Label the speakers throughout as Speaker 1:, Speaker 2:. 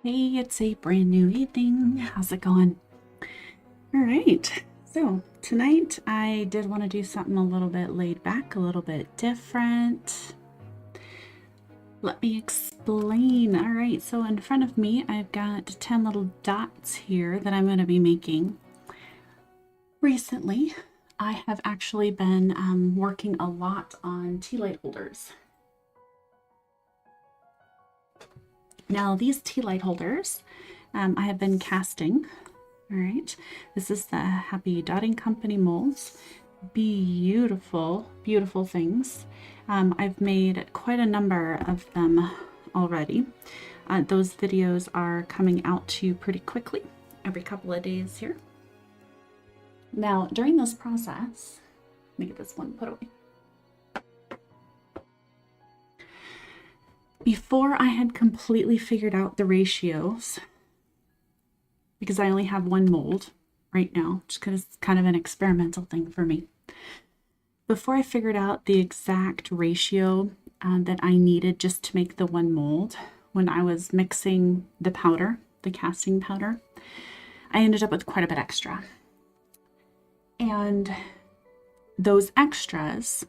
Speaker 1: Hey, it's a brand new evening. How's it going? All right. So tonight I did want to do something a little bit laid back, a little bit different. Let me explain. All right. So in front of me, I've got 10 little dots here that I'm going to be making. Recently, I have actually been working a lot on tea light holders. Now these tea light holders, I have been casting. All right, this is the Happy Dotting Company molds. Beautiful, beautiful things. I've made quite a number of them already. Those videos are coming out to you pretty quickly, every couple of days here. Now, during this process, let me get this one put away. Before I had completely figured out the ratios, because I only have one mold right now, just because it's kind of an experimental thing for me. Before I figured out the exact ratio that I needed just to make the one mold, when I was mixing the powder, the casting powder, I ended up with quite a bit extra. And those extras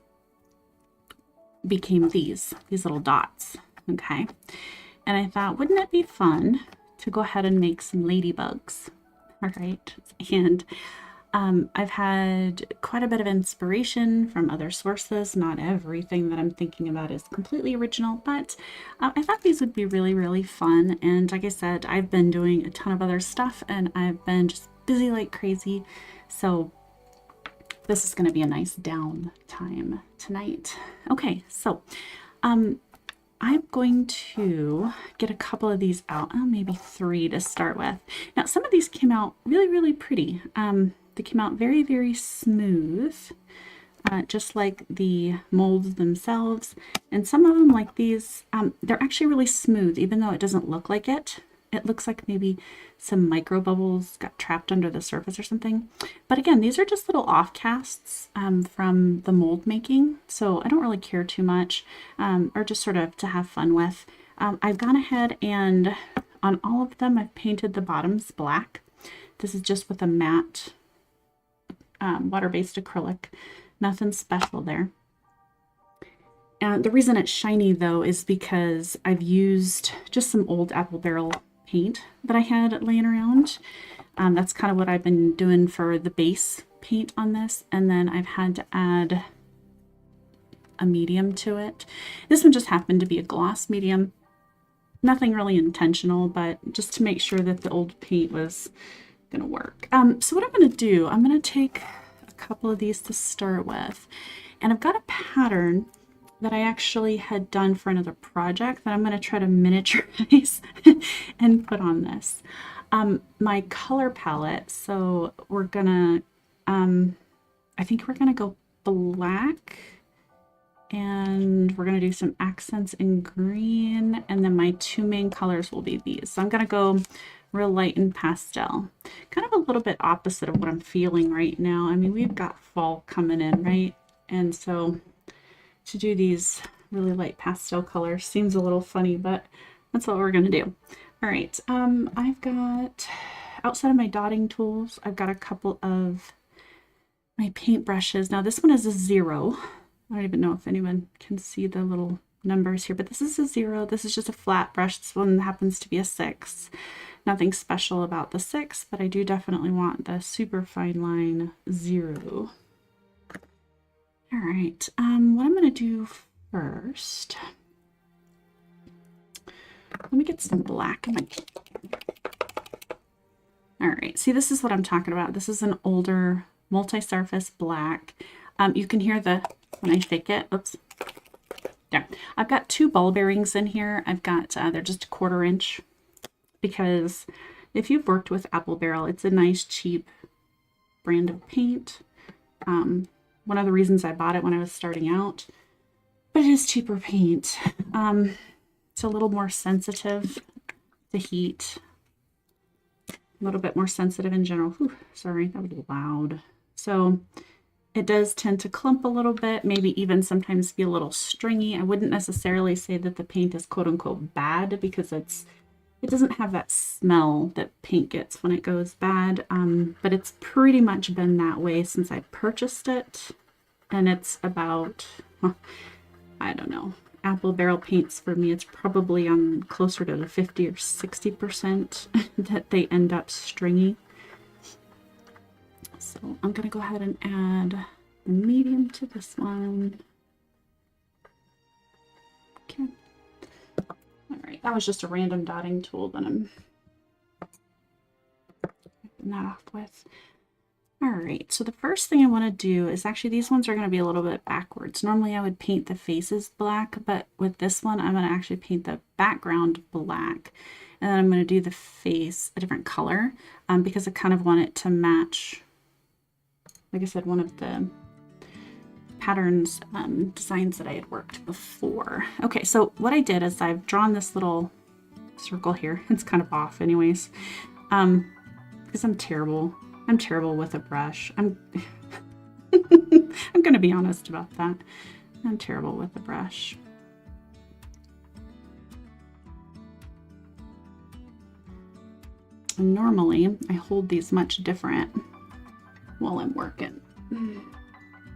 Speaker 1: became these little dots, okay? And I thought, wouldn't it be fun to go ahead and make some ladybugs? All right, and I've had quite a bit of inspiration from other sources. Not everything that I'm thinking about is completely original, but I thought these would be really, really fun. And like I said, I've been doing a ton of other stuff and I've been just busy like crazy. So this is going to be a nice down time tonight. Okay, so I'm going to get a couple of these out, maybe 3 to start with. Now, some of these came out really, really pretty. They came out very, very smooth, just like the molds themselves. And some of them, like these, they're actually really smooth, even though it doesn't look like it. It looks like maybe some micro bubbles got trapped under the surface or something. But again, these are just little offcasts from the mold making. So I don't really care too much, or just sort of to have fun with. I've gone ahead and on all of them, I've painted the bottoms black. This is just with a matte water-based acrylic. Nothing special there. And the reason it's shiny though is because I've used just some old apple barrel paint that I had laying around. That's kind of what I've been doing for the base paint on this. And then I've had to add a medium to it. This one just happened to be a gloss medium. Nothing really intentional, but just to make sure that the old paint was going to work. So what I'm going to do, I'm going to take a couple of these to start with. And I've got a pattern that I actually had done for another project that I'm going to try to miniaturize and put on this. My color palette, so we're gonna, I think we're gonna go black, and we're gonna do some accents in green, and then my 2 main colors will be these. So I'm gonna go real light and pastel, kind of a little bit opposite of what I'm feeling right now. I mean, we've got fall coming in, right? And so to do these really light pastel colors seems a little funny, but that's what we're gonna do. All right, I've got, outside of my dotting tools, I've got a couple of my paint brushes. Now this one is a 0. I don't even know if anyone can see the little numbers here, but this is a 0. This is just a flat brush. This one happens to be a 6. Nothing special about the 6, but I do definitely want the super fine line 0. All right, what I'm going to do first, let me get some black in my All right, see, this is what I'm talking about. This is an older multi-surface black. You can hear when I shake it, oops. There. I've got 2 ball bearings in here. I've got, they're just 1/4 inch, because if you've worked with Apple Barrel, it's a nice cheap brand of paint. One of the reasons I bought it when I was starting out, but it is cheaper paint. It's a little more sensitive to heat. a little bit more sensitive in general. Whew, sorry, that was loud. So it does tend to clump a little bit, maybe even sometimes be a little stringy. I wouldn't necessarily say that the paint is quote unquote bad because it doesn't have that smell that paint gets when it goes bad, but it's pretty much been that way since I purchased it. And it's about, I don't know, apple barrel paints for me, it's probably on closer to the 50 or 60% that they end up stringy. So I'm going to go ahead and add the medium to this one. Okay. All right, that was just a random dotting tool that I'm wiping that off with. All right, so the first thing I want to do is actually these ones are going to be a little bit backwards. Normally I would paint the faces black, but with this one I'm going to actually paint the background black. And then I'm going to do the face a different color because I kind of want it to match, like I said, one of the patterns designs that I had worked before. Okay, so what I did is I've drawn this little circle here. It's kind of off anyways, because I'm terrible with a brush. I'm I'm gonna be honest about that. I'm terrible with a brush. And normally I hold these much different while I'm working.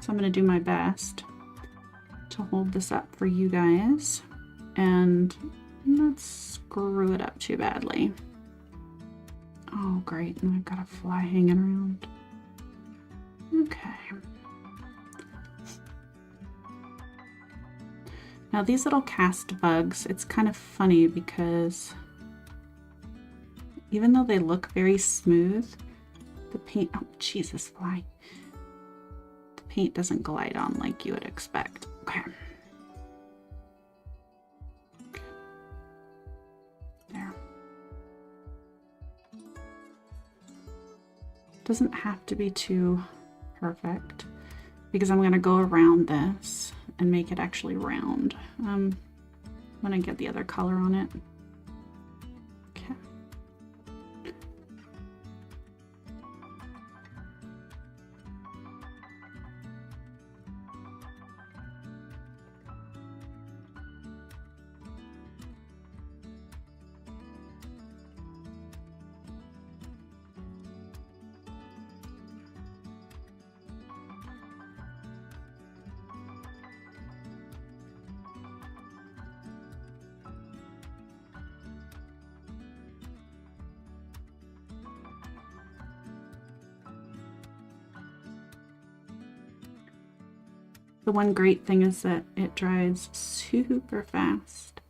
Speaker 1: So I'm going to do my best to hold this up for you guys and not screw it up too badly. Oh, great. And I've got a fly hanging around. Okay. Now these little cast bugs, it's kind of funny because even though they look very smooth, the paint, oh, Jesus, fly. The paint doesn't glide on like you would expect. Okay. There. Doesn't have to be too perfect because I'm going to go around this and make it actually round when I get the other color on it. Okay. The one great thing is that it dries super fast.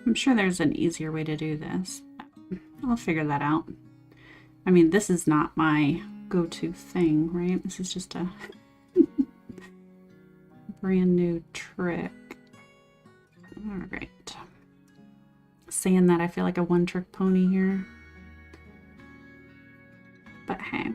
Speaker 1: I'm sure there's an easier way to do this. I'll figure that out. I mean, this is not my go-to thing, right? This is just a brand new trick. All right. Saying that, I feel like a one-trick pony here. But hey.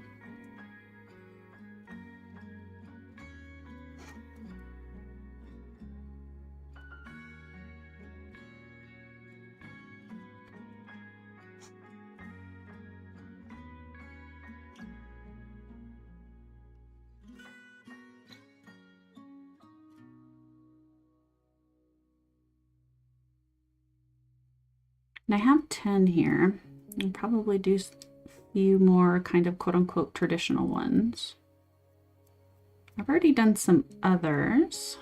Speaker 1: And I have 10 here. I'll probably do a few more kind of quote-unquote traditional ones. I've already done some others.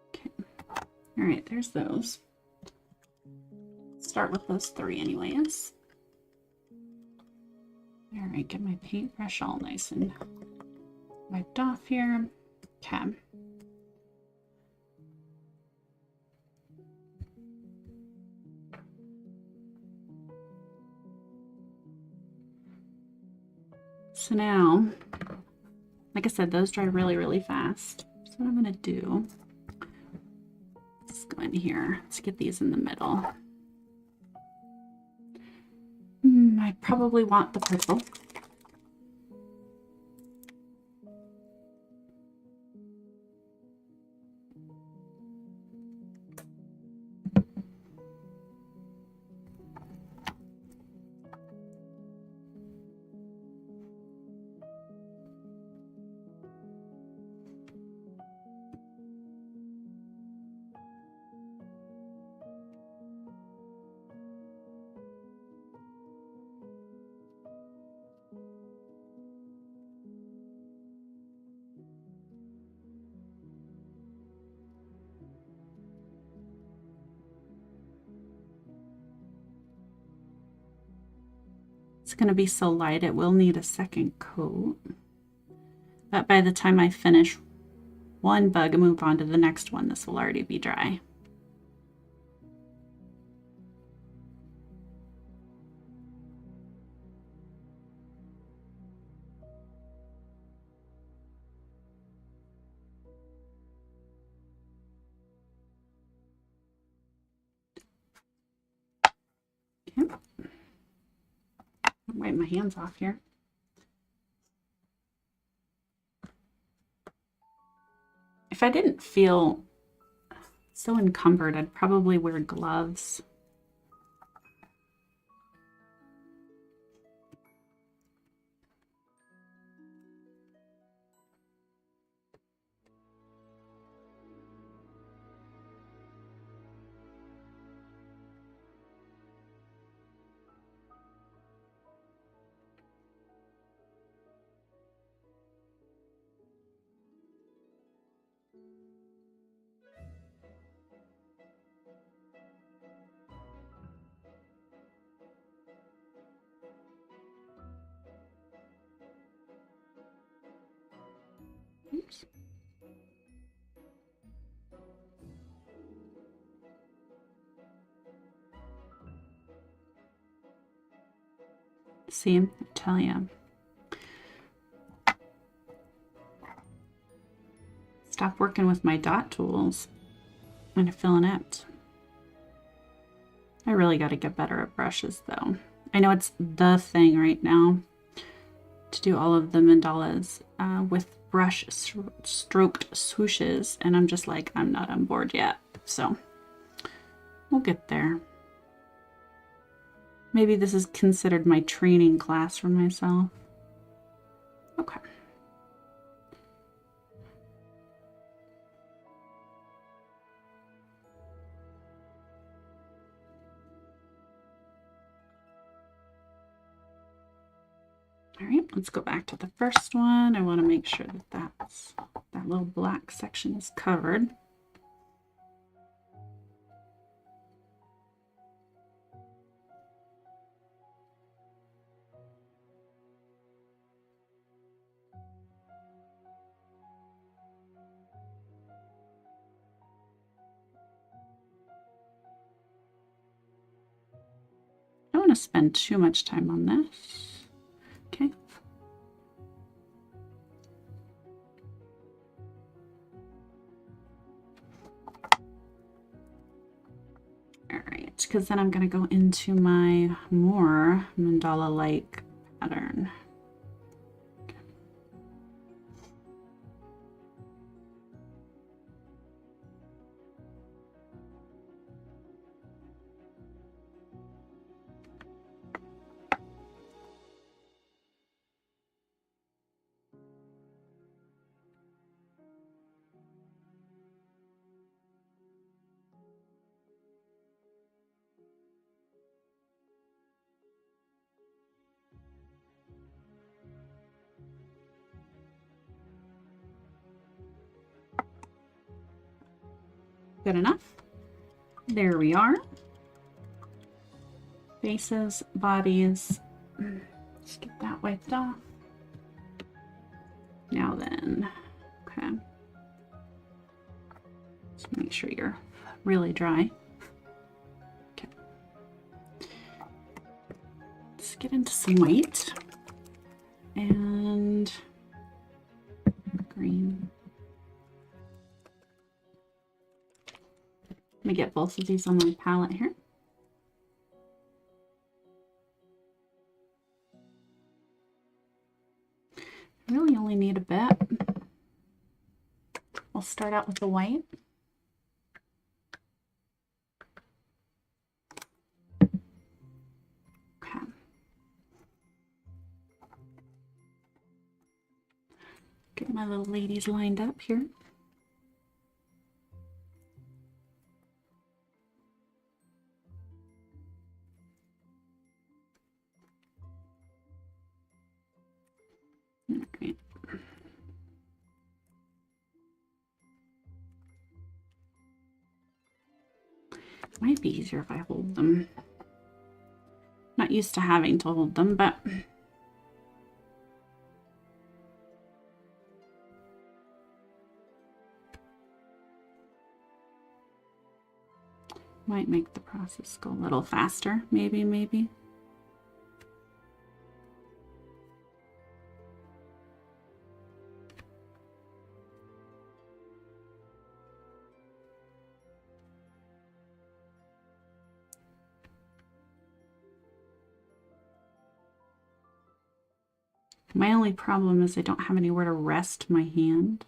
Speaker 1: Okay. All right, there's those. Start with those 3 anyways. All right, get my paintbrush all nice and wiped off here. Okay. So now, like I said, those dry really, really fast. So what I'm gonna do, let's go in here. Let's get these in the middle. I probably want the purple. It's going to be so light it will need a second coat. But by the time I finish one bug and move on to the next one, this will already be dry. Okay. Wipe my hands off here. If I didn't feel so encumbered, I'd probably wear gloves. Oops. See, I tell you. Stop working with my dot tools and I feel inept. I really got to get better at brushes though. I know it's the thing right now to do all of the mandalas with brush stroked swooshes, and I'm just like, I'm not on board yet. So we'll get there. Maybe this is considered my training class for myself. Okay. All right, let's go back to the first one. I want to make sure that that little black section is covered. going to spend too much time on this. Okay. All right, because then I'm going to go into my more mandala-like pattern. Good enough. There we are. Faces, bodies. Let's get that wiped off. Now then, okay. Just make sure you're really dry. Okay. Let's get into some white and green. Let me get both of these on my palette here. Really only need a bit. I'll start out with the white. Okay. Get my little ladies lined up here. All right. Might be easier if I hold them. Not used to having to hold them, but might make the process go a little faster, maybe. My only problem is I don't have anywhere to rest my hand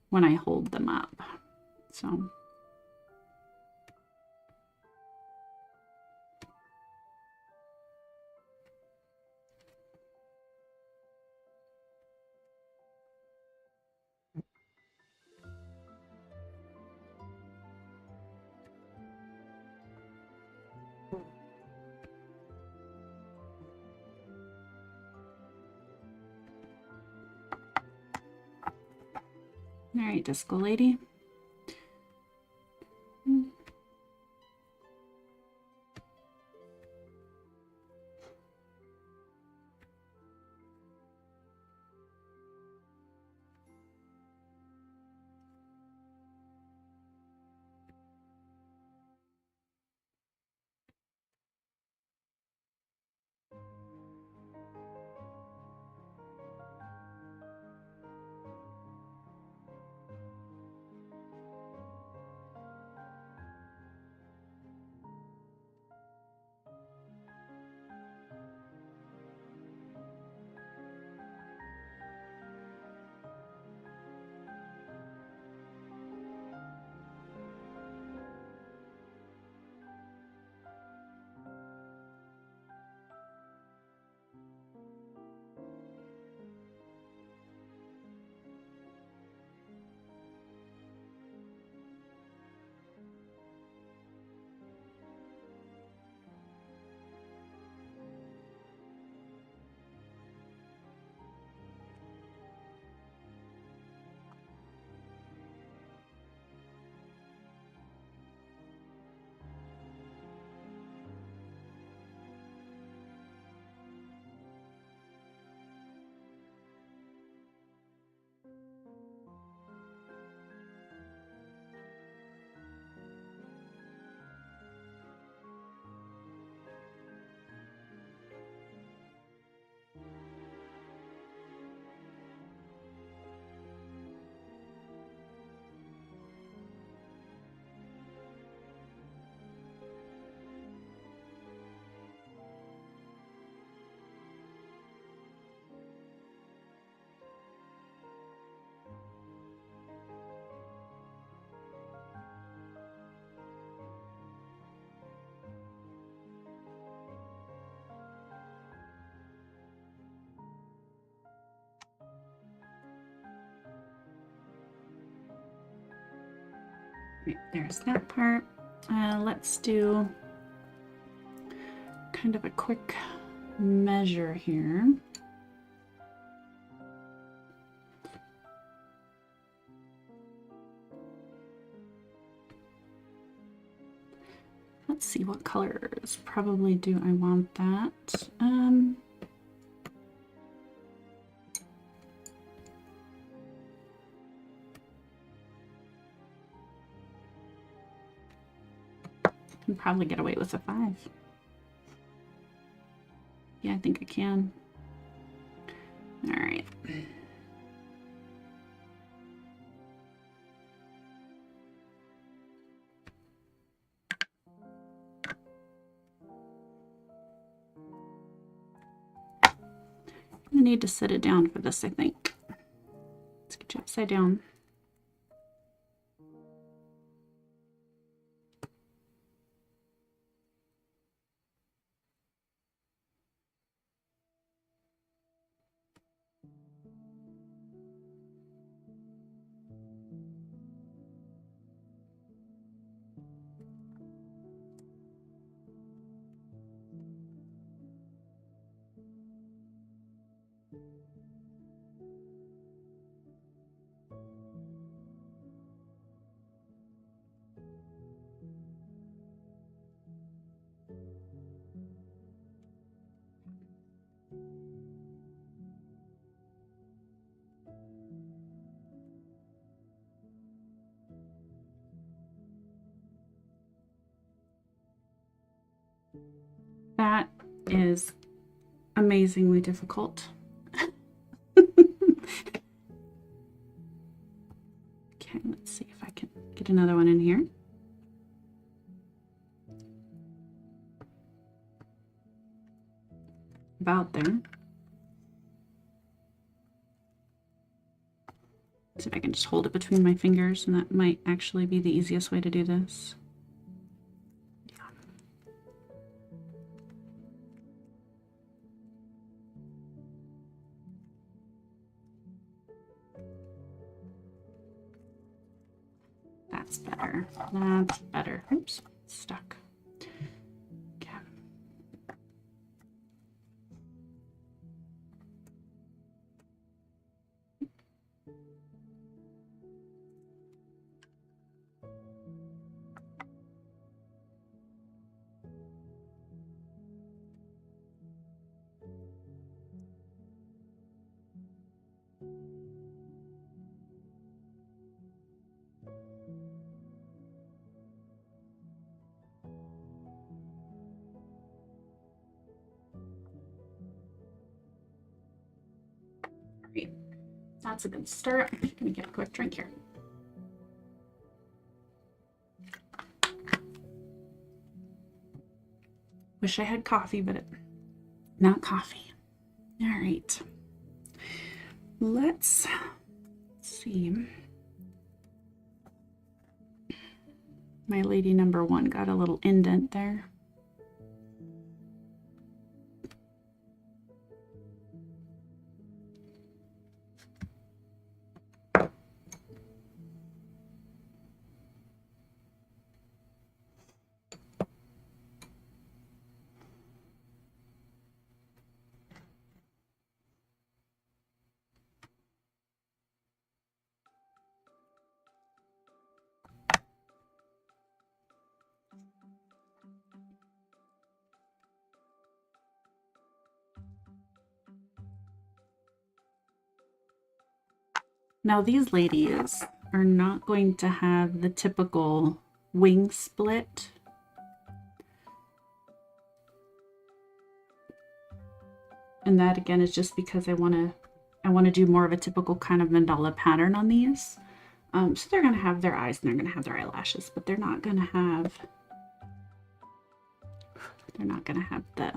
Speaker 1: when I hold them up. So all right, Disco Lady. Right, there's that part. Let's do kind of a quick measure here. Let's see, what colors probably do I want that? Can probably get away with a 5. Yeah, I think I can. All right. I need to set it down for this, I think. Let's get you upside down. That is amazingly difficult. Okay, let's see if I can get another one in here. About there. See if I can just hold it between my fingers, and that might actually be the easiest way to do this. That's better. That's better. Oops, stuck. Okay. Great. That's a good start. I'm just gonna get a quick drink here. Wish I had coffee, but not coffee. All right. Let's see. My lady number 1 got a little indent there. Now these ladies are not going to have the typical wing split. And that again is just because I want to do more of a typical kind of mandala pattern on these. So they're going to have their eyes and they're going to have their eyelashes, but they're not going to have the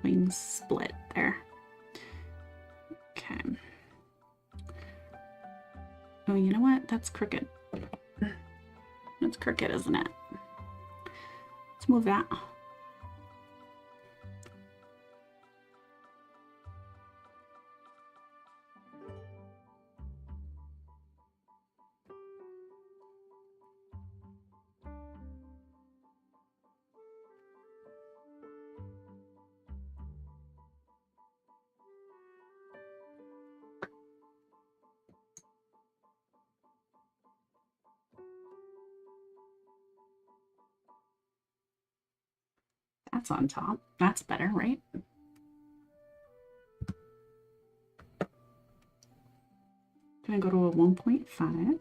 Speaker 1: wings split there. Okay. Oh, you know what? That's crooked. That's crooked, isn't it? Let's move that. That's on top. That's better, right? Gonna go to a 1.5.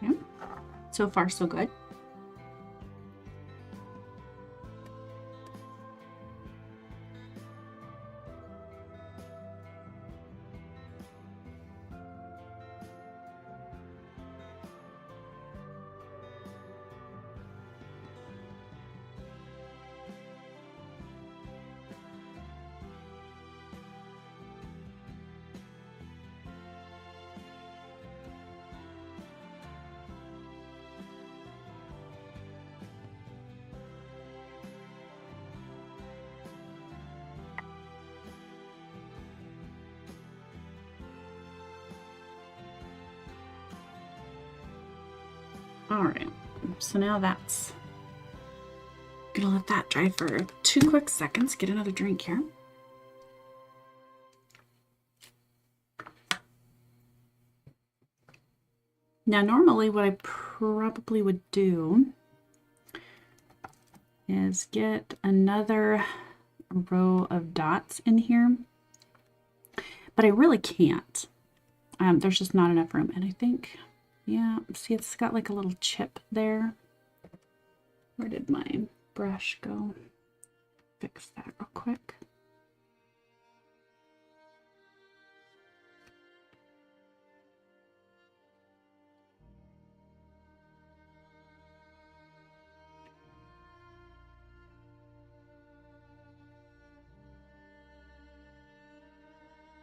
Speaker 1: Okay. So far, so good. All right, so now that's gonna let that dry for 2 quick seconds. Get another drink here. Now, normally what I probably would do is get another row of dots in here, but I really can't. There's just not enough room, and I think, yeah, see, it's got like a little chip there. Where did my brush go? Fix that real quick.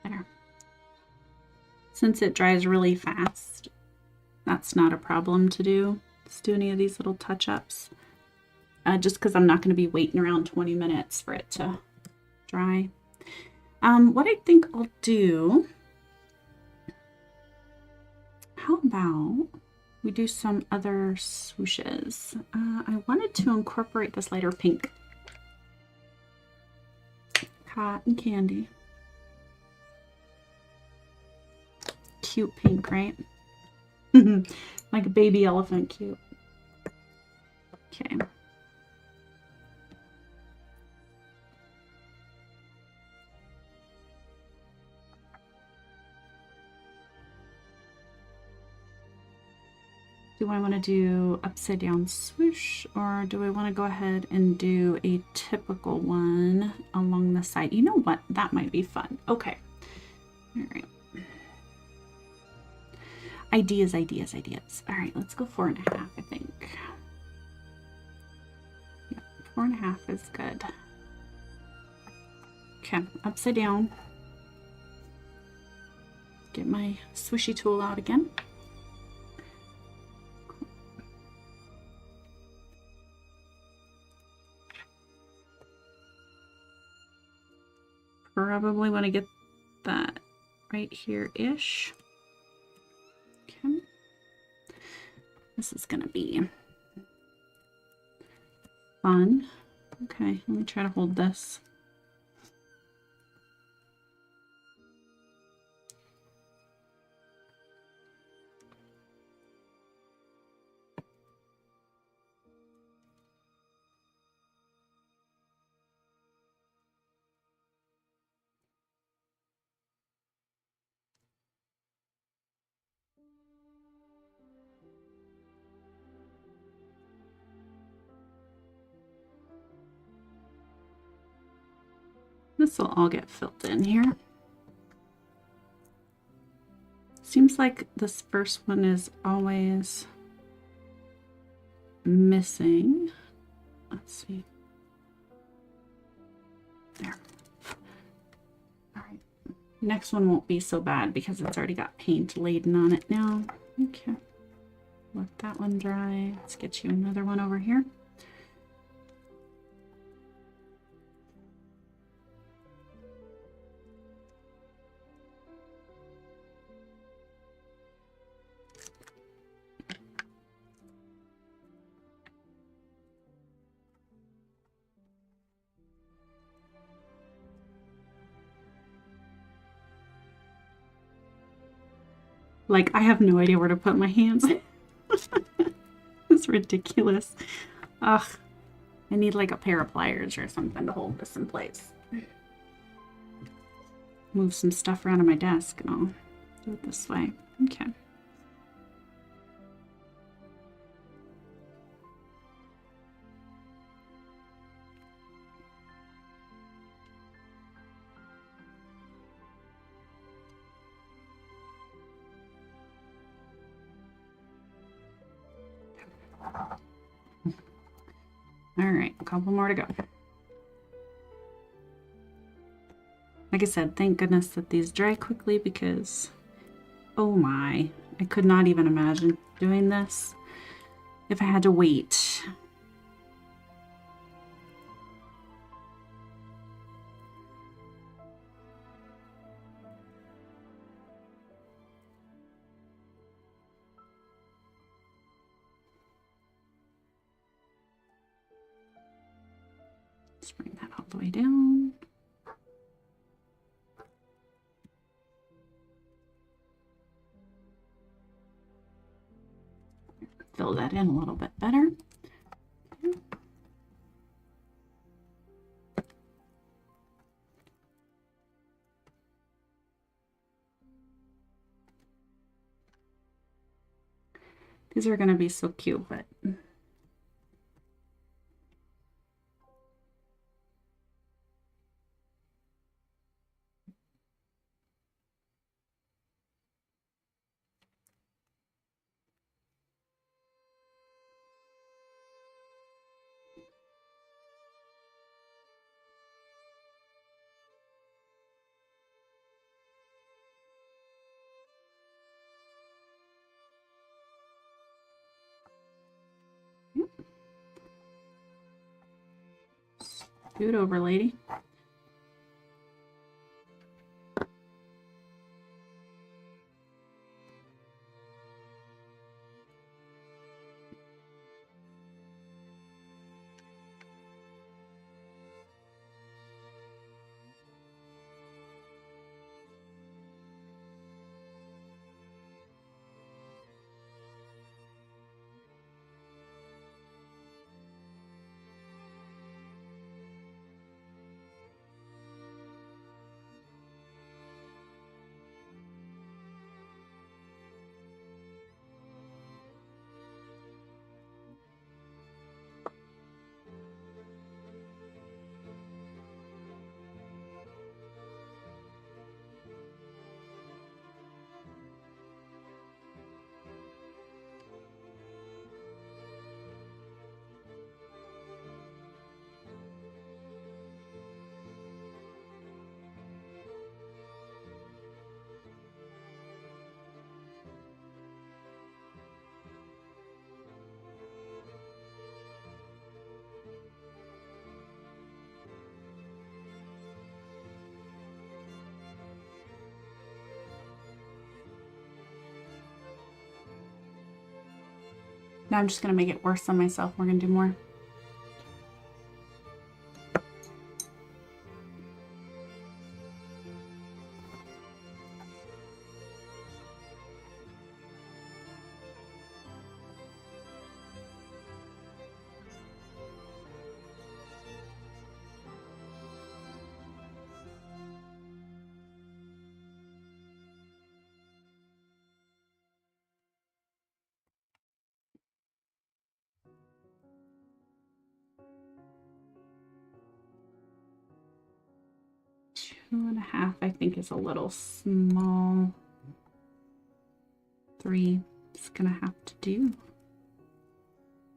Speaker 1: There. Since it dries really fast, that's not a problem to do. Let's do any of these little touch-ups. Just because I'm not going to be waiting around 20 minutes for it to dry. What I think I'll do, how about we do some other swooshes? I wanted to incorporate this lighter pink. Cotton candy. Cute pink, right? Like a baby elephant cute. Okay. Do I want to do upside down swoosh, or do I want to go ahead and do a typical one along the side? You know what? That might be fun. Okay. All right. Ideas, ideas, ideas. All right, let's go 4.5, I think. Yeah, 4.5 is good. Okay, upside down. Get my swishy tool out again. Probably want to get that right here-ish. Okay. This is going to be fun. Okay, let me try to hold this. This will all get filled in here. Seems like this first one is always missing. Let's see. There. All right. Next one won't be so bad because it's already got paint laden on it now. Okay. Let that one dry. Let's get you another one over here. Like, I have no idea where to put my hands. It's ridiculous. Ugh. I need like a pair of pliers or something to hold this in place. Move some stuff around on my desk and I'll do it this way. Okay. All right, a couple more to go. Like I said, thank goodness that these dry quickly because, oh my, I could not even imagine doing this if I had to wait. Let's bring that all the way down. Fill that in a little bit better. These are going to be so cute, but scoot over, lady. Now I'm just going to make it worse on myself. We're going to do more. 2.5, I think, is a little small. 3 is gonna have to do.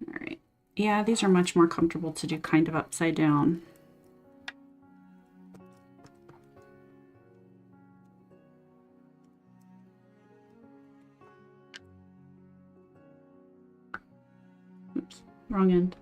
Speaker 1: All right. Yeah, these are much more comfortable to do kind of upside down. Oops, wrong end.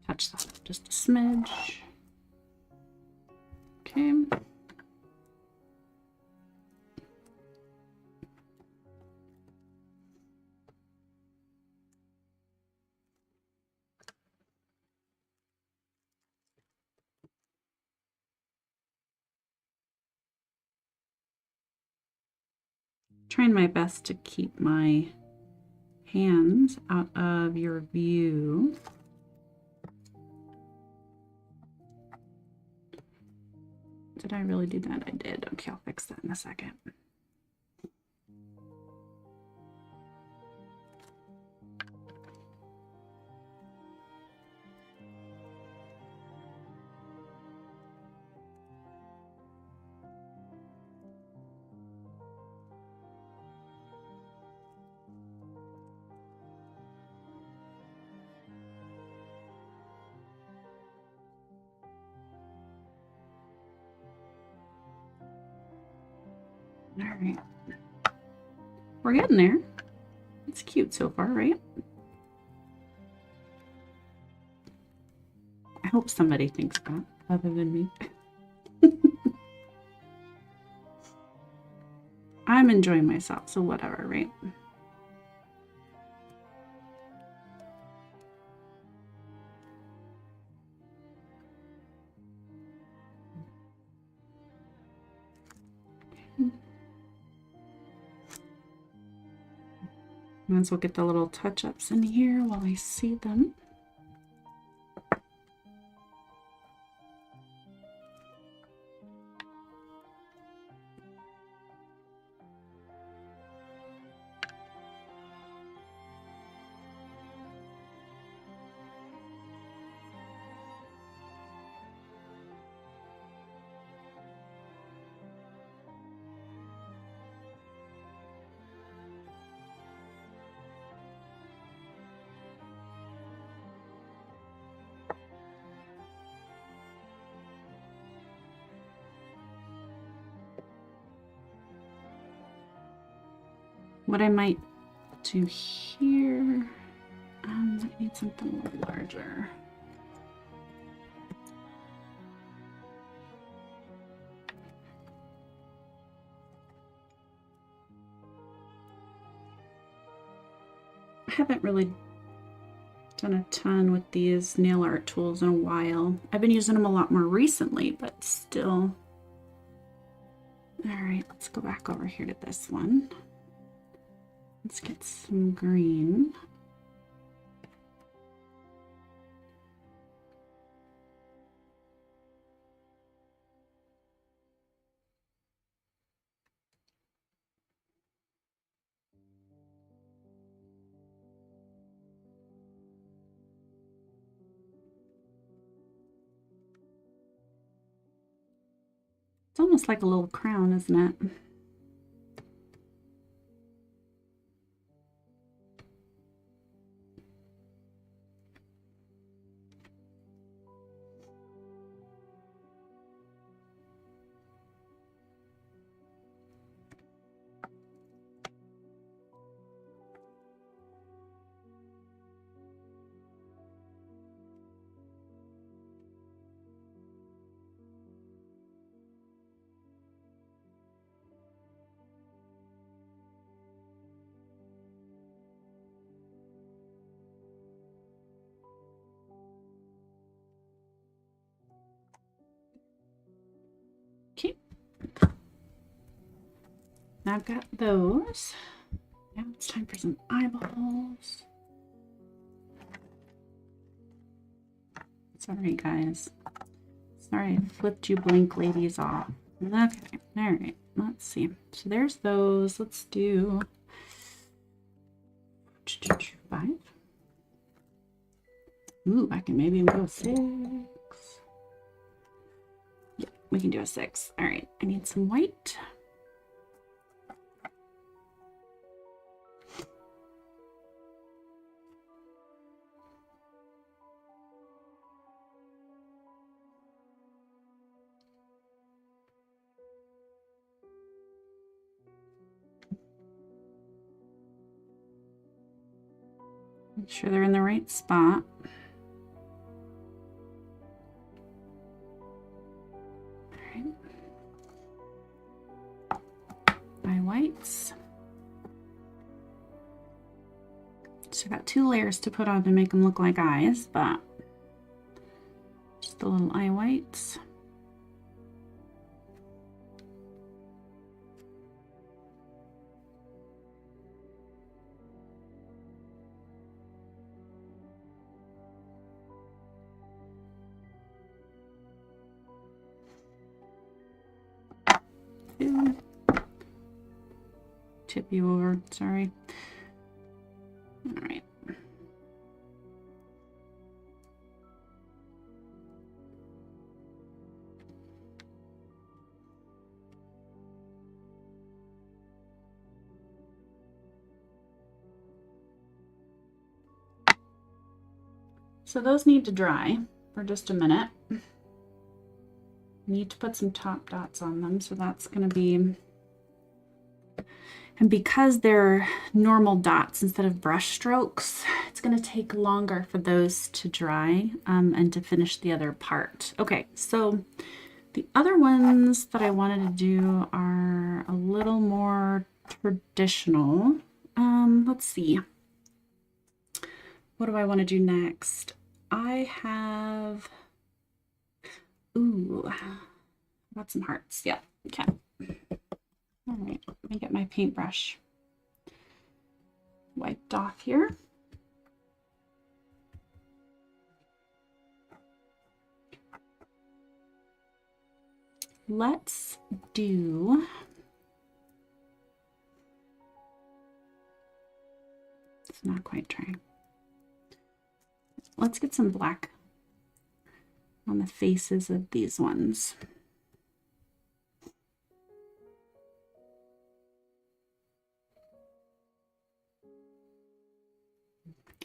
Speaker 1: Touch that just a smidge. Okay. Trying my best to keep my hands out of your view. Did I really do that? I did. Okay, I'll fix that in a second. All right. We're getting there. It's cute so far, right? I hope somebody thinks that other than me. I'm enjoying myself, so whatever, right? Might as well get the little touch-ups in here while I see them. What I might do here, I need something a little larger. I haven't really done a ton with these nail art tools in a while. I've been using them a lot more recently, but still. All right, let's go back over here to this one. Let's get some green. It's almost like a little crown, isn't it? I've got those. Now it's time for some eyeballs. Sorry, guys. Sorry, I flipped you blink ladies off. Okay, all right, let's see. So there's those. Let's do 5. Ooh, I can maybe go 6. Yeah, we can do a 6. All right, I need some white. Make sure they're in the right spot. All right. My whites. So I got 2 layers to put on to make them look like eyes, but just the little eye whites. Tip you over, sorry. All right. So those need to dry for just a minute. Need to put some top dots on them, so that's going to be, and because they're normal dots instead of brush strokes, it's going to take longer for those to dry and to finish the other part. Okay, so the other ones that I wanted to do are a little more traditional. Let's see. What do I want to do next? I have, ooh, got some hearts. Yeah, okay. All right, let me get my paintbrush wiped off here. Let's do, it's not quite dry. Let's get some black on the faces of these ones.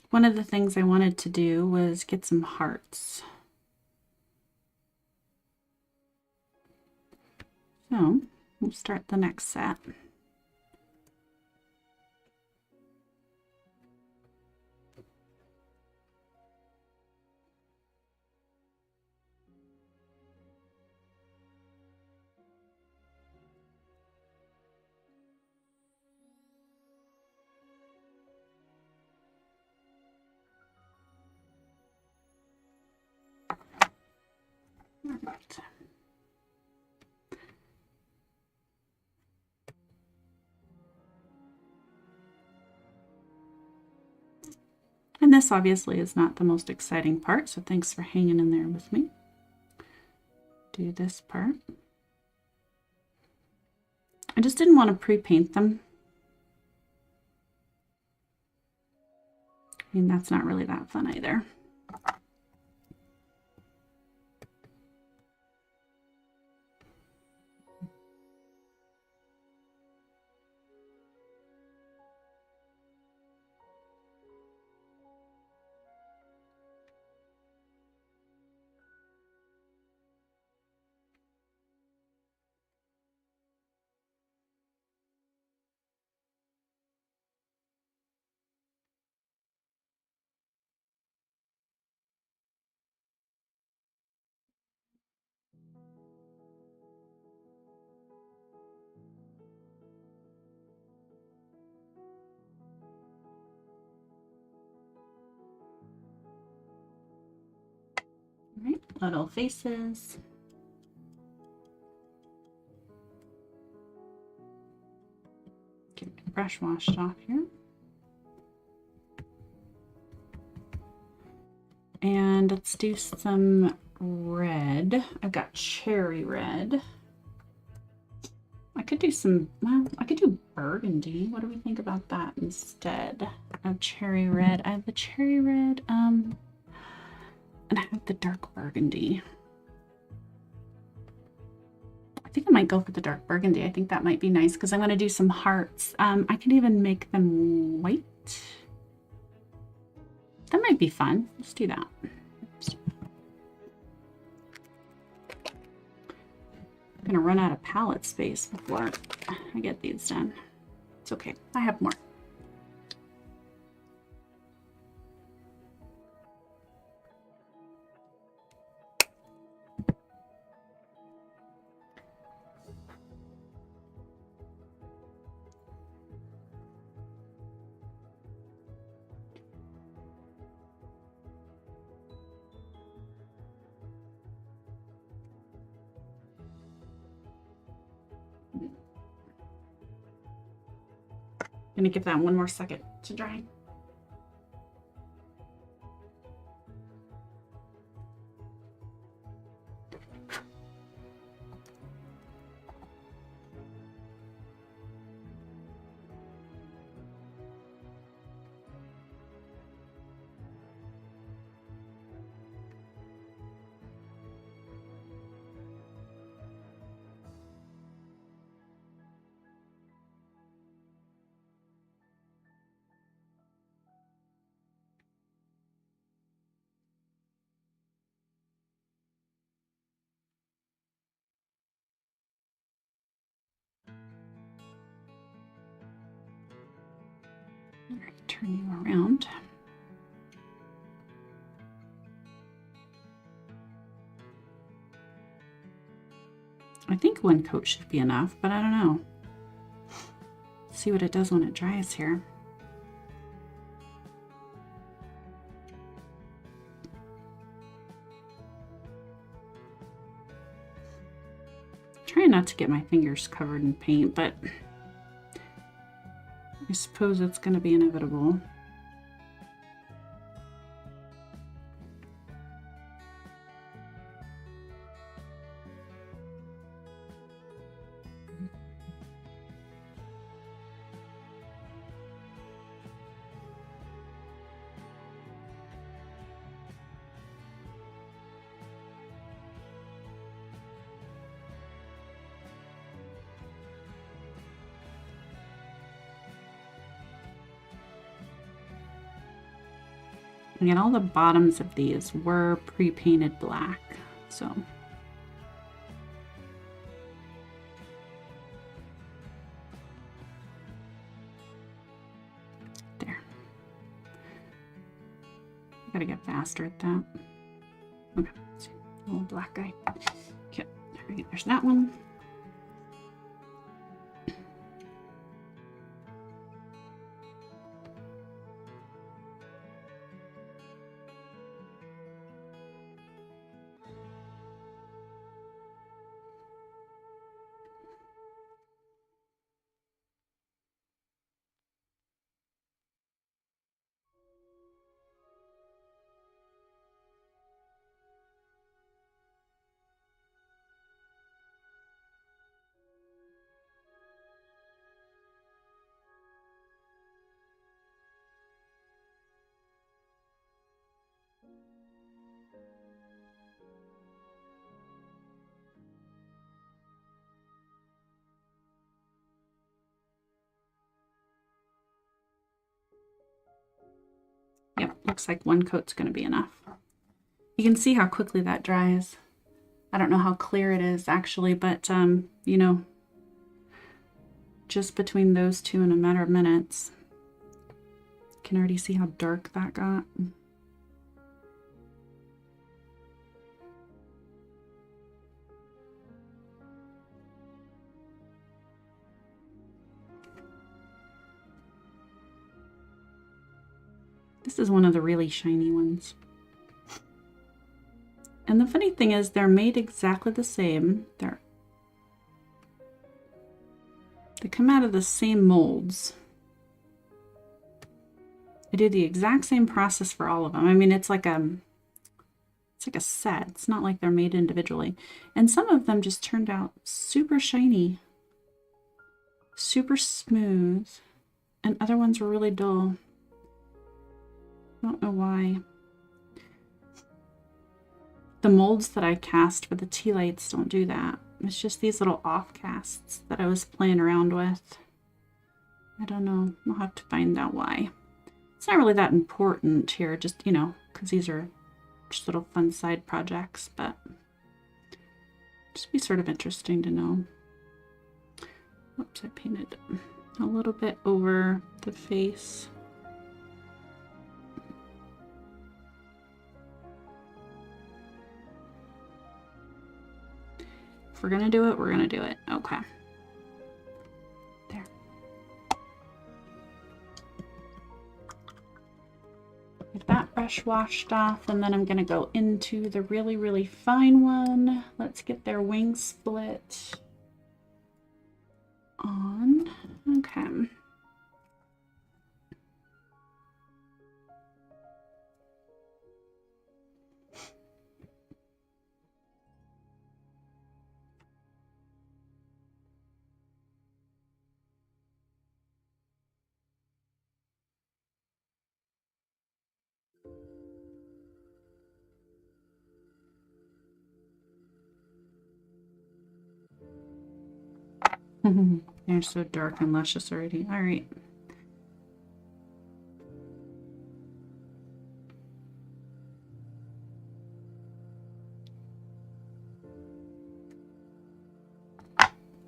Speaker 1: One of the things I wanted to do was get some hearts. So we'll start the next set. All right. And this obviously is not the most exciting part, so thanks for hanging in there with me. Do this part. I just didn't want to pre-paint them. I mean, that's not really that fun either. All right, little faces. brush washed off here. And let's do some red. I've got cherry red. I could do some, well, I could do burgundy. What do we think about that instead of cherry red? I have the cherry red, and I have the dark burgundy. I think I might go for the dark burgundy. I think that might be nice because I'm going to do some hearts. I can even make them white. That might be fun. Let's do that. Oops. I'm going to run out of palette space before I get these done. It's okay. I have more. I'm gonna give that one more second to dry. All right, turn you around. I think one coat should be enough, but I don't know. Let's see what it does when it dries here. Trying not to get my fingers covered in paint, but I suppose it's going to be inevitable. Again, all the bottoms of these were pre-painted black, so. There. I gotta get faster at that. Okay, let's see. Little black guy. Okay, all right, there's that one. Yep, looks like one coat's going to be enough. You can see how quickly that dries. I don't know how clear it is actually, but you know, just between those two in a matter of minutes. You can already see how dark that got. This is one of the really shiny ones. And the funny thing is they're made exactly the same. They come out of the same molds. do the exact same process for all of them. I mean, it's like a set. It's not like they're made individually. And some of them just turned out super shiny, super smooth, and other ones were really dull. I don't know why. The molds that I cast for the tea lights don't do that. It's just these little off casts that I was playing around with. I don't know. I'll have to find out why. It's not really that important here, just, you know, because these are just little fun side projects, but just be sort of interesting to know. Whoops, I painted a little bit over the face. If we're gonna do it, we're gonna do it. Okay. There. Get that brush washed off, and then I'm gonna go into the really, really fine one. Let's get their wing split on. Okay. They're so dark and luscious already. All right.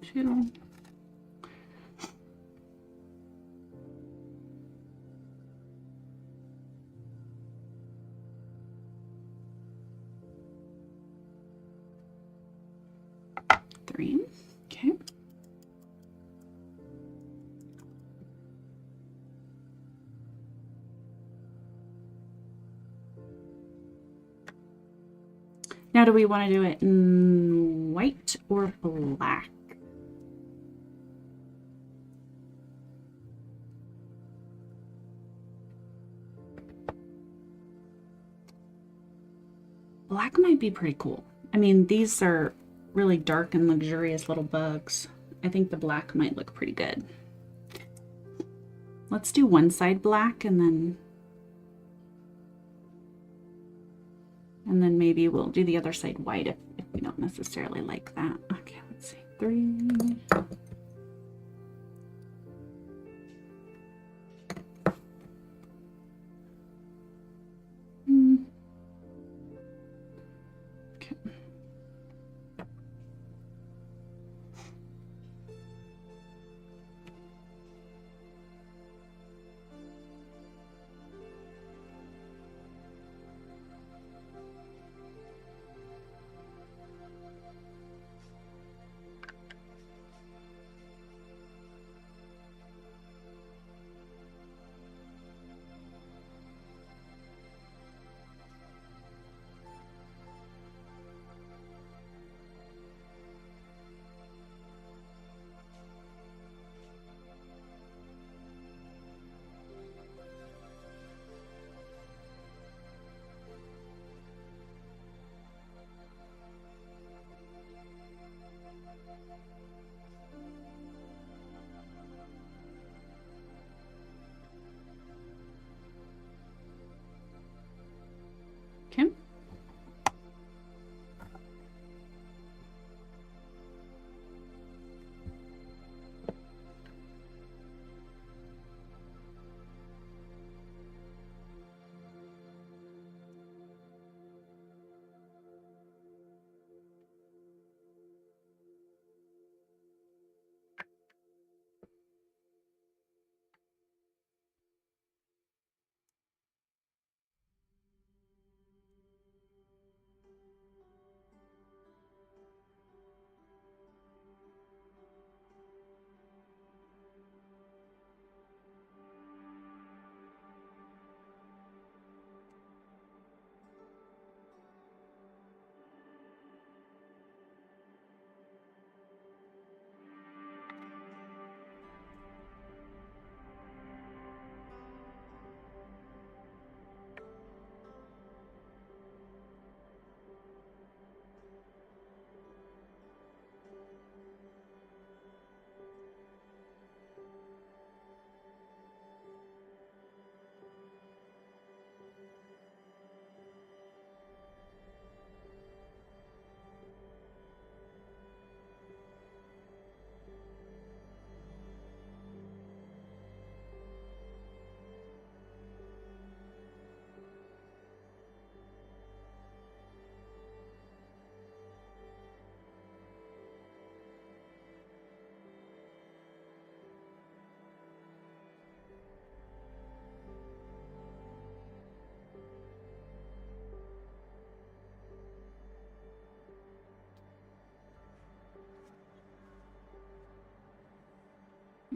Speaker 1: Two. Three. Okay. Now, do we want to do it in white or black? Black might be pretty cool. I mean, these are really dark and luxurious little bugs. I think the black might look pretty good. Let's do one side black and then maybe we'll do the other side white if we don't necessarily like that. Okay, let's see. 3. Okay.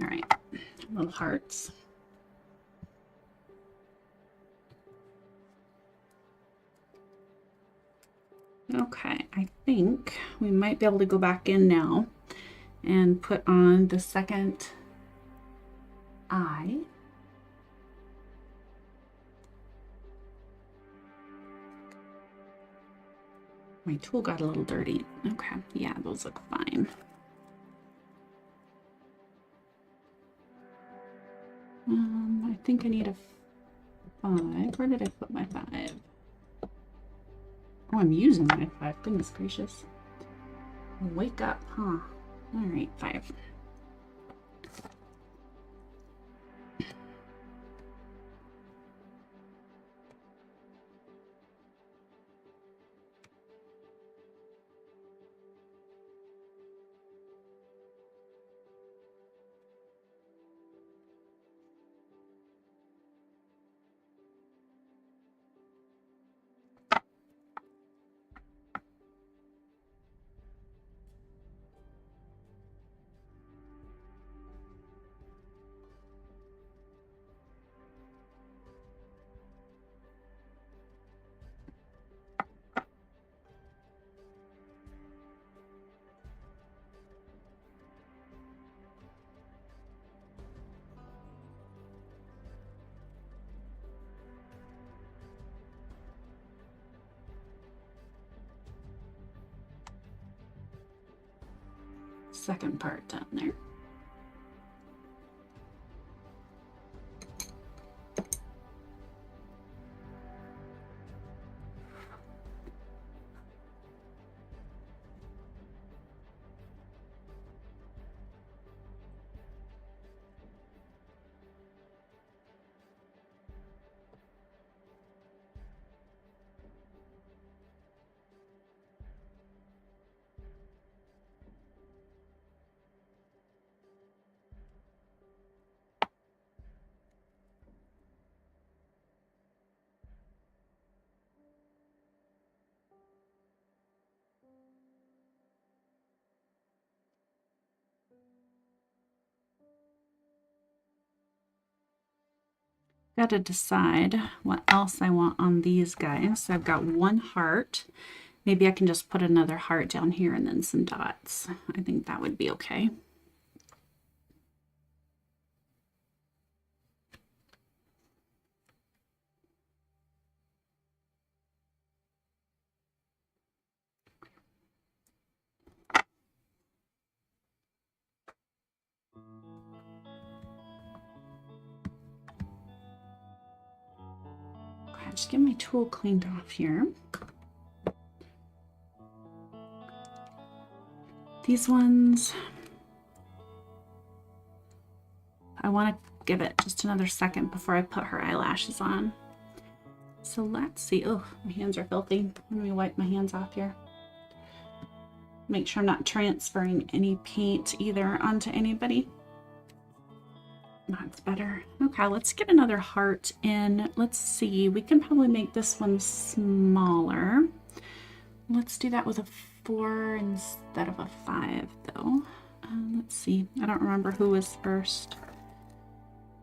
Speaker 1: All right, little hearts. Okay, I think we might be able to go back in now and put on the second eye. My tool got a little dirty. Okay, yeah, those look fine. I think I need a 5. Where did I put my 5? Oh, I'm using my 5. Goodness gracious. Wake up, huh? All right, 5. Second part down there. Got to decide what else I want on these guys. So I've got 1 heart. Maybe I can just put another heart down here and then some dots. I think that would be okay. Okay, just get my tool cleaned off here. These ones, I want to give it just another second before I put her eyelashes on. So let's see. Oh, my hands are filthy. Let me wipe my hands off here. Make sure I'm not transferring any paint either onto anybody. That's better. Okay, let's get another heart in. Let's see. We can probably make this one smaller. Let's do that with a 4 instead of a 5, though. Let's see. I don't remember who was first.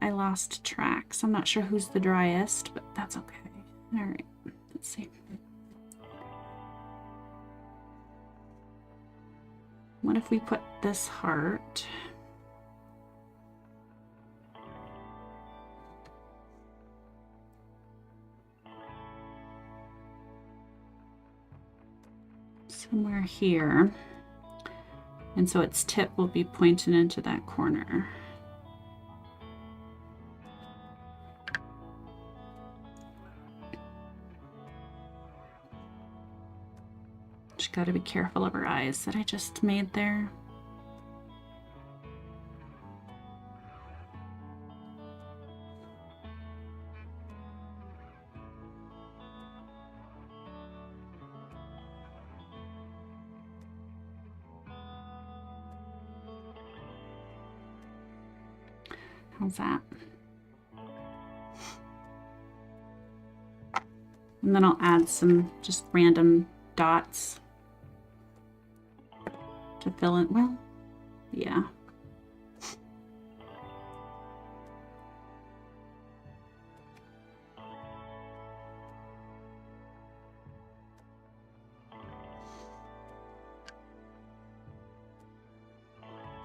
Speaker 1: I lost track, so I'm not sure who's the driest, but that's okay. All right, let's see. What if we put this heart? Somewhere here. And so its tip will be pointing into that corner. Just got to be careful of her eyes that I just made there. How's that? And then I'll add some just random dots to fill in. Well, yeah.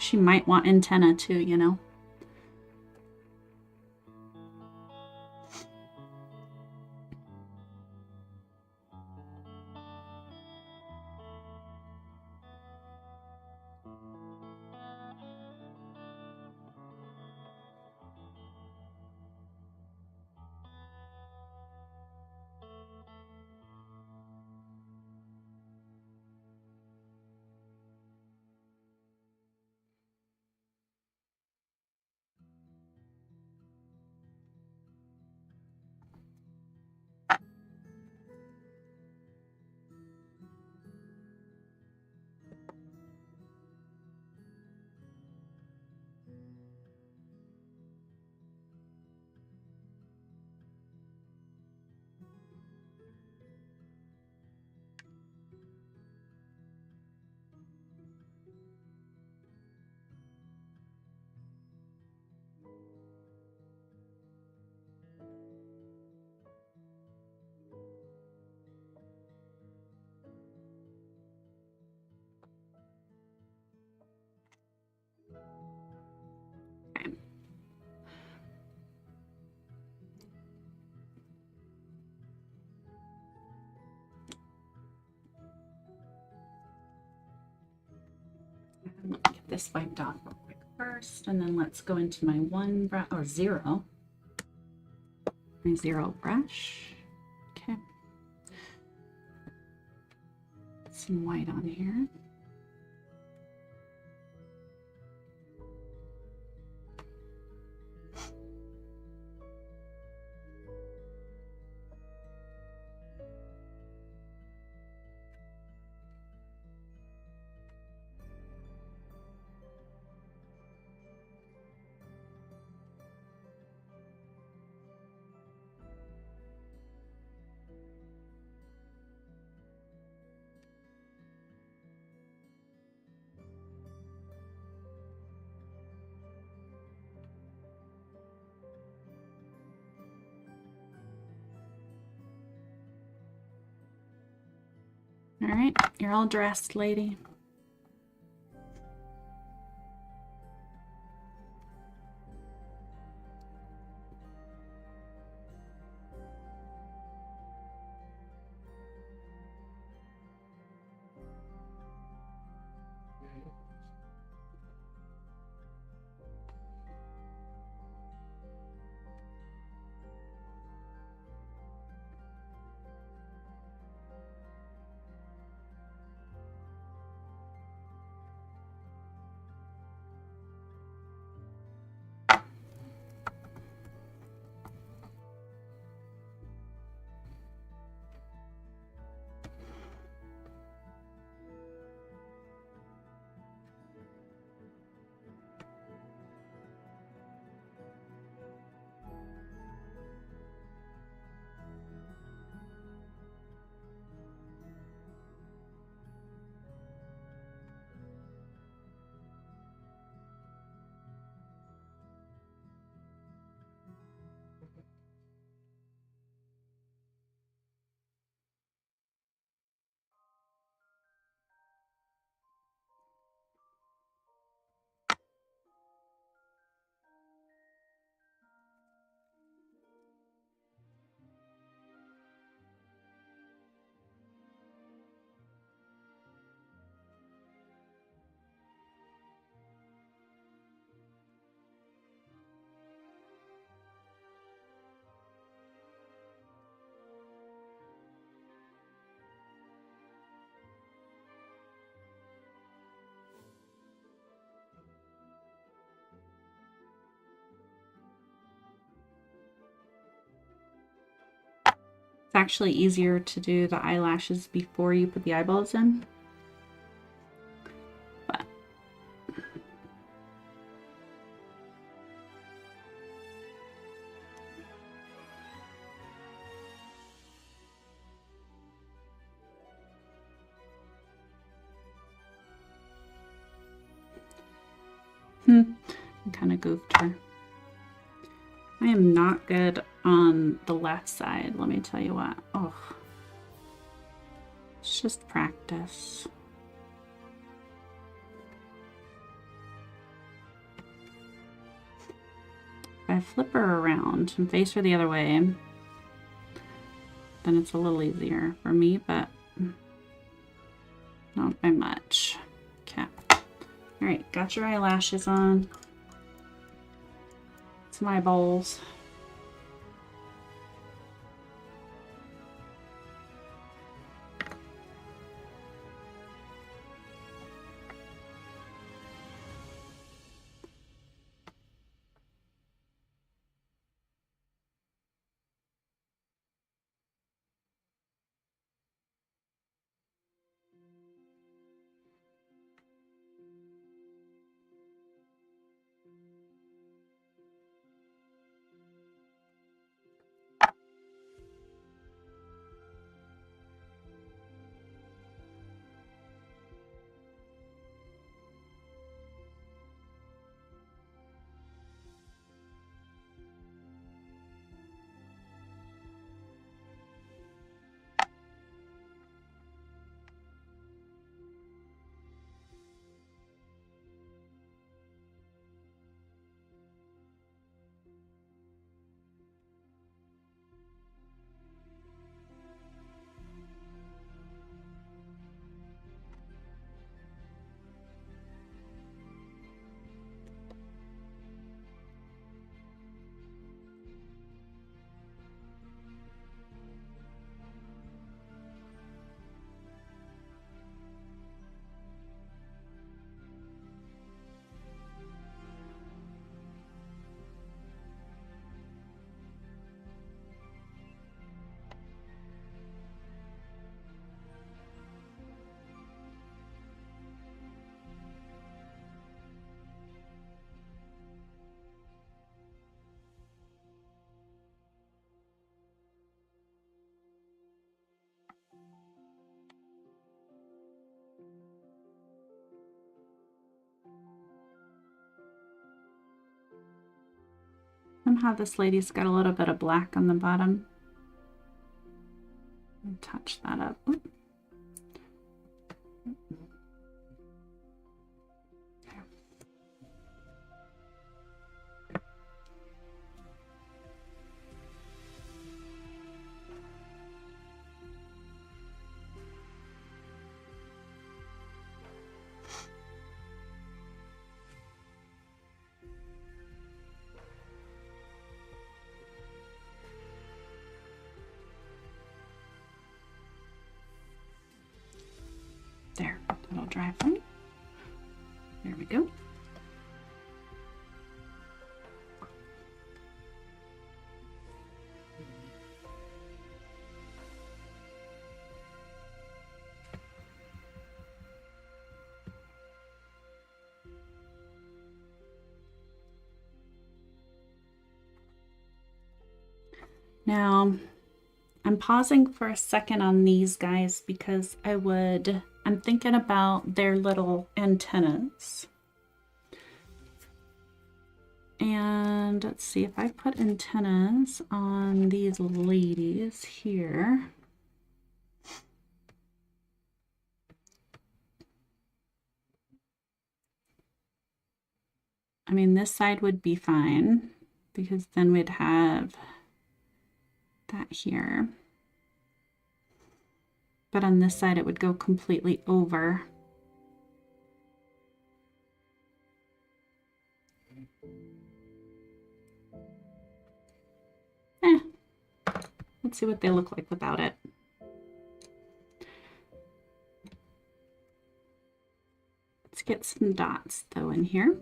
Speaker 1: She might want antenna too, you know. Get this wiped off real quick first, and then let's go into my my zero brush. Okay. Some white on here. All right, you're all dressed, lady. It's actually easier to do the eyelashes before you put the eyeballs in. But I kind of goofed her. I am not good on the left side, let me tell you what. Oh, it's just practice. I flip her around and face her the other way, then it's a little easier for me, but not by much. Okay. All right, got your eyelashes on. Some eyeballs. Somehow this lady's got a little bit of black on the bottom. I'll touch that up. Oop. There, that'll dry for me. There we go. Now, I'm pausing for a second on these guys because I'm thinking about their little antennas. And let's see, if I put antennas on these ladies here. I mean, this side would be fine because then we'd have that here. But on this side, it would go completely over. Let's see what they look like without it. Let's get some dots though in here.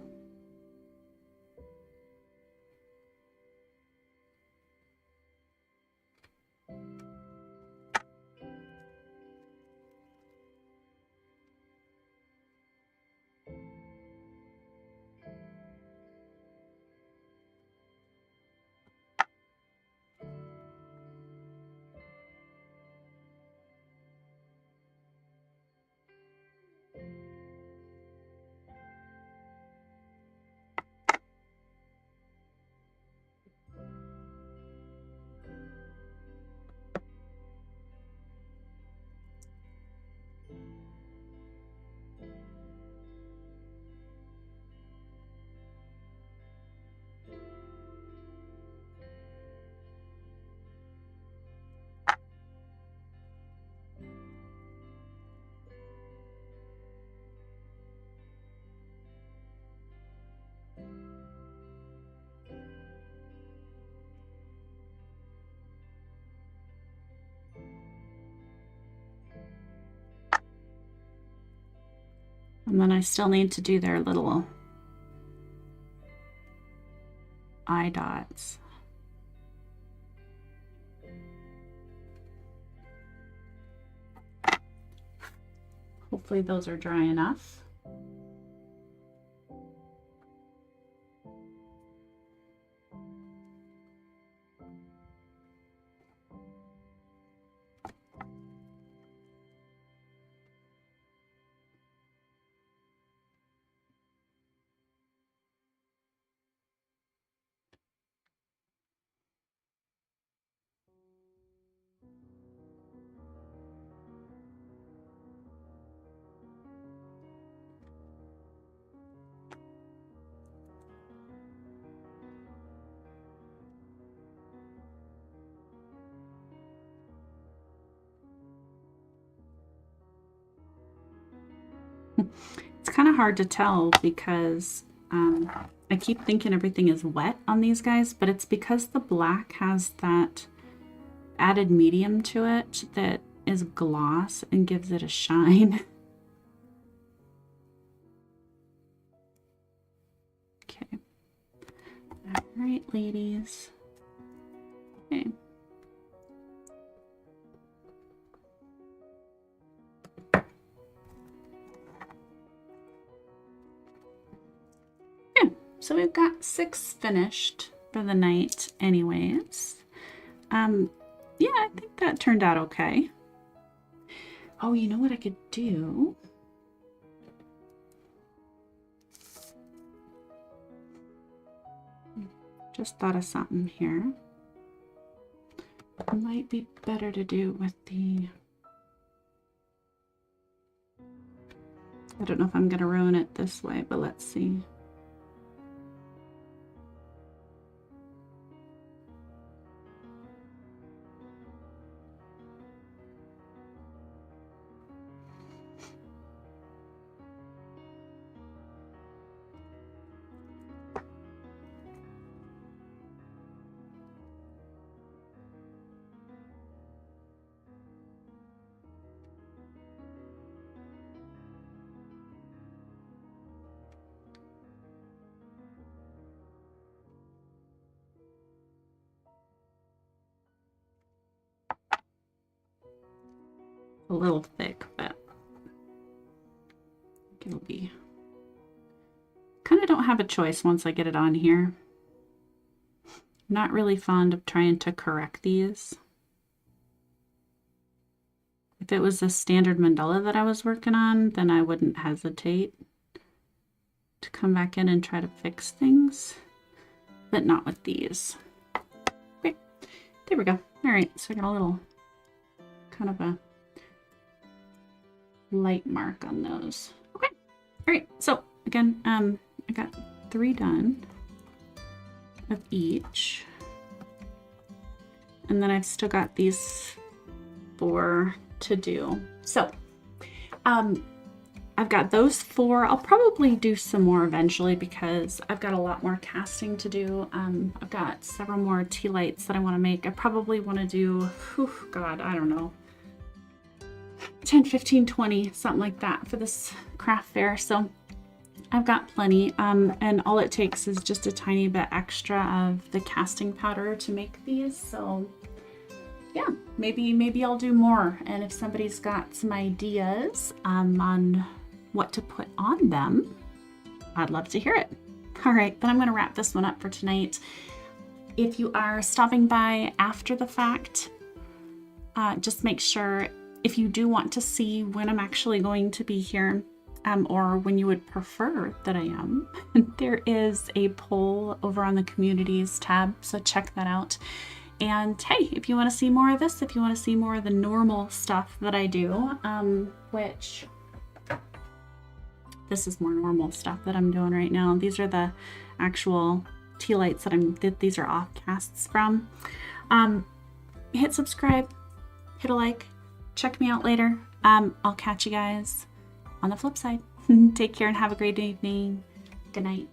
Speaker 1: And then I still need to do their little eye dots. Hopefully those are dry enough. It's kind of hard to tell because I keep thinking everything is wet on these guys, but it's because the black has that added medium to it that is gloss and gives it a shine. Okay. All right, ladies. Okay. So we've got 6 finished for the night anyways. Yeah, I think that turned out okay. Oh, you know what I could do? Just thought of something here. It might be better to do with the... I don't know if I'm going to ruin it this way, but let's see. A little thick, but it'll be... Kind of don't have a choice once I get it on here. I'm not really fond of trying to correct these. If it was a standard mandala that I was working on, then I wouldn't hesitate to come back in and try to fix things, but not with these. Okay, there we go. All right, so I got a little kind of a light mark on those. Okay, all right, so again, I got 3 done of each, and then I've still got these 4 to do. So I've got those 4. I'll probably do some more eventually because I've got a lot more casting to do. I've got several more tea lights that I want to make. I probably want to do, God, I don't know, 10, 15, 20, something like that for this craft fair. So I've got plenty, and all it takes is just a tiny bit extra of the casting powder to make these. So yeah, maybe I'll do more. And if somebody's got some ideas on what to put on them, I'd love to hear it. All right, then I'm going to wrap this one up for tonight. If you are stopping by after the fact, just make sure, if you do want to see when I'm actually going to be here, or when you would prefer that I am, there is a poll over on the communities tab, so check that out. And hey, if you want to see more of this, if you want to see more of the normal stuff that I do, which this is more normal stuff that I'm doing right now. These are the actual tea lights that these are off casts from. Hit subscribe, hit a like, check me out later. I'll catch you guys on the flip side. Take care and have a great evening. Good night.